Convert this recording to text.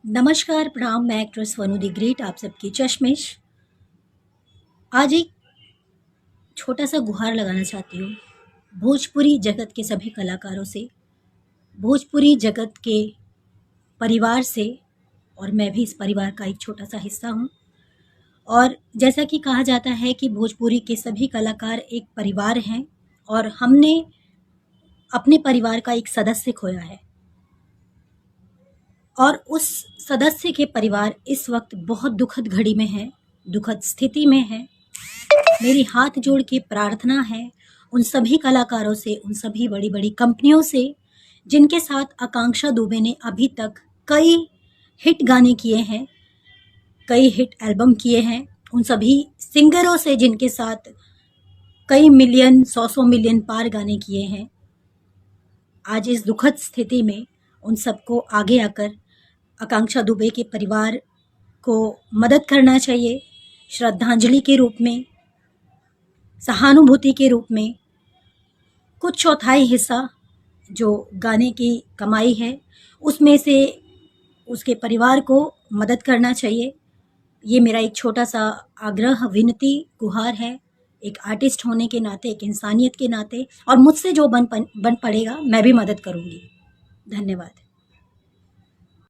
नमस्कार, प्रणाम। मैं एक्ट्रेस वनु द ग्रेट आप सबकी चश्मिश आज एक छोटा सा गुहार लगाना चाहती हूँ भोजपुरी जगत के सभी कलाकारों से, भोजपुरी जगत के परिवार से। और मैं भी इस परिवार का एक छोटा सा हिस्सा हूँ। और जैसा कि कहा जाता है कि भोजपुरी के सभी कलाकार एक परिवार हैं और हमने अपने परिवार का एक सदस्य खोया है और उस सदस्य के परिवार इस वक्त बहुत दुखद घड़ी में है, दुखद स्थिति में है। मेरी हाथ जोड़ के प्रार्थना है उन सभी कलाकारों से, उन सभी बड़ी बड़ी कंपनियों से जिनके साथ आकांक्षा दुबे ने अभी तक कई हिट गाने किए हैं, कई हिट एल्बम किए हैं, उन सभी सिंगरों से जिनके साथ कई मिलियन, 100 मिलियन पार गाने किए हैं। आज इस दुखद स्थिति में उन सबको आगे आकर आकांक्षा दुबे के परिवार को मदद करना चाहिए, श्रद्धांजलि के रूप में, सहानुभूति के रूप में। कुछ चौथाई हिस्सा जो गाने की कमाई है उसमें से उसके परिवार को मदद करना चाहिए। ये मेरा एक छोटा सा आग्रह, विनती, गुहार है, एक आर्टिस्ट होने के नाते, एक इंसानियत के नाते। और मुझसे जो बन पड़ेगा मैं भी मदद करूँगी। धन्यवाद।